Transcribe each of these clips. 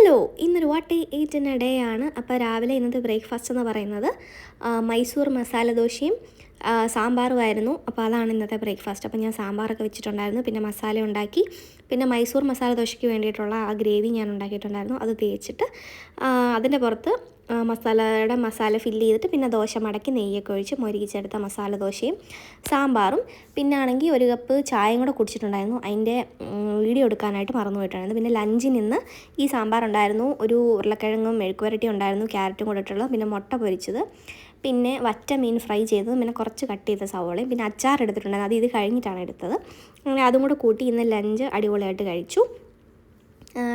Hello, ഇന്നൊരു what eat in A day ആണ്. അപ്പോൾ രാവിലെ ഇന്നത്തെ ബ്രേക്ക്ഫാസ്റ്റ് എന്ന് പറയുന്നത് മൈസൂർ മസാല ദോശയും സാമ്പാറുമായിരുന്നു. അപ്പോൾ അതാണ് ഇന്നത്തെ ബ്രേക്ക്ഫാസ്റ്റ്. അപ്പോൾ ഞാൻ സാമ്പാറൊക്കെ വെച്ചിട്ടുണ്ടായിരുന്നു, പിന്നെ മസാല ഉണ്ടാക്കി, പിന്നെ മൈസൂർ മസാല ദോശയ്ക്ക് വേണ്ടിയിട്ടുള്ള ആ ഗ്രേവി ഞാൻ ഉണ്ടാക്കിയിട്ടുണ്ടായിരുന്നു. അത് തേച്ചിട്ട് അതിൻ്റെ പുറത്ത് മസാല ഫില്ല് ചെയ്തിട്ട് പിന്നെ ദോശ മടക്കി നെയ്യൊക്കെ ഒഴിച്ച് മൊരിയിച്ചെടുത്ത മസാല ദോശയും സാമ്പാറും പിന്നെ ആണെങ്കിൽ ഒരു കപ്പ് ചായയും കൂടെ കുടിച്ചിട്ടുണ്ടായിരുന്നു. അതിൻ്റെ വീഡിയോ എടുക്കാനായിട്ട് മറന്നു പോയിട്ടുണ്ടായിരുന്നു. പിന്നെ ലഞ്ചിന് ഇന്ന് ഈ സാമ്പാറുണ്ടായിരുന്നു, ഒരു ഉരുളക്കിഴങ്ങും മെഴുക്കുവരട്ടി ഉണ്ടായിരുന്നു, ക്യാരറ്റും കൂടെ ഇട്ടുള്ളത്, പിന്നെ മുട്ട പൊരിച്ചത്, പിന്നെ വറ്റ മീൻ ഫ്രൈ ചെയ്തത്, പിന്നെ കുറച്ച് കട്ട് ചെയ്ത സവോളയും, പിന്നെ അച്ചാർ എടുത്തിട്ടുണ്ടായിരുന്നു. അത് ഇത് കഴിഞ്ഞിട്ടാണ് എടുത്തത്. അങ്ങനെ അതും കൂടെ കൂട്ടി ഇന്ന് ലഞ്ച് അടിപൊളിയായിട്ട് കഴിച്ചു.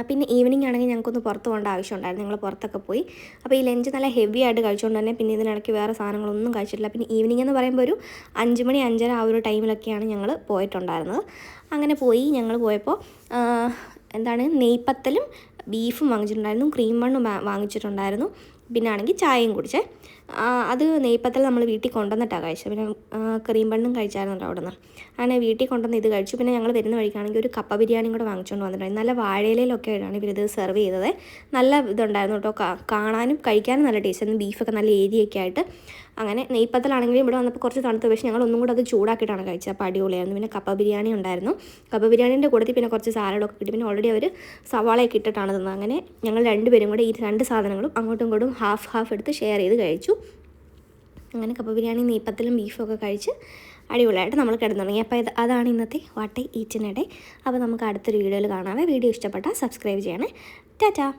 പിന്നെ ഈവനിങ് ആണെങ്കിൽ ഞങ്ങൾക്കൊന്ന് പുറത്ത് പോകേണ്ട ആവശ്യമുണ്ടായിരുന്നു. ഞങ്ങൾ പുറത്തൊക്കെ പോയി. അപ്പോൾ ഈ ലഞ്ച് നല്ല ഹെവി ആയിട്ട് കഴിച്ചുകൊണ്ട് തന്നെ പിന്നെ ഇതിനിടയ്ക്ക് വേറെ സാധനങ്ങളൊന്നും കഴിച്ചിട്ടില്ല. പിന്നെ ഈവനിങ് എന്ന് പറയുമ്പോൾ ഒരു 5 മണി 5:30 ആ ഒരു ടൈമിലൊക്കെയാണ് ഞങ്ങൾ പോയിട്ടുണ്ടായിരുന്നത്. അങ്ങനെ ഞങ്ങൾ പോയപ്പോൾ നെയ്പ്പത്തലും ബീഫും വാങ്ങിച്ചിട്ടുണ്ടായിരുന്നു, ക്രീം ബണ്ണും വാങ്ങിച്ചിട്ടുണ്ടായിരുന്നു, പിന്നെ ആണെങ്കിൽ ചായയും കുടിച്ചേ. അത് നെയ്പ്പത്തൽ നമ്മൾ വീട്ടിൽ കൊണ്ടുവന്നിട്ടാണ് കഴിച്ചത്. പിന്നെ ക്രീം ബണ്ണും കഴിച്ചായിരുന്നു അവിടെ നിന്ന്. അങ്ങനെ വീട്ടിൽ കൊണ്ടുവന്ന് ഇത് കഴിച്ചു. പിന്നെ ഞങ്ങൾ വരുന്ന വഴിക്കാണെങ്കിൽ ഒരു കപ്പ ബിരിയാണിയും കൂടെ വാങ്ങിച്ചുകൊണ്ട് വന്നിട്ടുണ്ടായിരുന്നു. നല്ല വാഴയിലൊക്കെ ആയിട്ടാണ് ഇവരിത് സെർവ് ചെയ്തത്. നല്ല ഇതുണ്ടായിരുന്നു കേട്ടോ, കാണാനും കഴിക്കാനും നല്ല ടേസ്റ്റ് ആയിരുന്നു. ബീഫൊക്കെ നല്ല ഏരിയൊക്കെ ആയിട്ട്. അങ്ങനെ നെയ്പ്പത്തലാണെങ്കിലും ഇവിടെ വന്നപ്പോൾ കുറച്ച് തണുത്ത്, പക്ഷേ ഞങ്ങൾ ഒന്നും കൂടെ അത് ചൂടാക്കിയിട്ടാണ് കഴിച്ചത്. അപ്പോൾ അടിപൊളിയായിരുന്നു. പിന്നെ കപ്പ ബിരിയാണി ഉണ്ടായിരുന്നു. കപ്പ ബിരിയാണീൻ്റെ കൂട്ടത്തിൽ പിന്നെ കുറച്ച് സാലഡൊക്കെ കിട്ടി. പിന്നെ ഓൾറെഡി അവർ സവാളയൊക്കെ ഇട്ടിട്ടാണ് തന്നത്. അങ്ങനെ ഞങ്ങൾ രണ്ടുപേരും കൂടെ ഈ രണ്ട് സാധനങ്ങളും അങ്ങോട്ടും ഇങ്ങോട്ടും ഹാഫ് എടുത്ത് ഷെയർ ചെയ്ത് കഴിച്ചു. അങ്ങനെ കപ്പ ബിരിയാണി നെയ്പ്പത്തലും ബീഫും ഒക്കെ കഴിച്ച് അടിപൊളിയായിട്ട് നമ്മൾ കിടന്നു തുടങ്ങി. അപ്പോൾ അതാണ് ഇന്നത്തെ what eat in A day. അപ്പോൾ നമുക്ക് അടുത്തൊരു വീഡിയോയിൽ കാണാമേ. വീഡിയോ ഇഷ്ടപ്പെട്ടാൽ സബ്സ്ക്രൈബ് ചെയ്യണേ. ടാറ്റാ.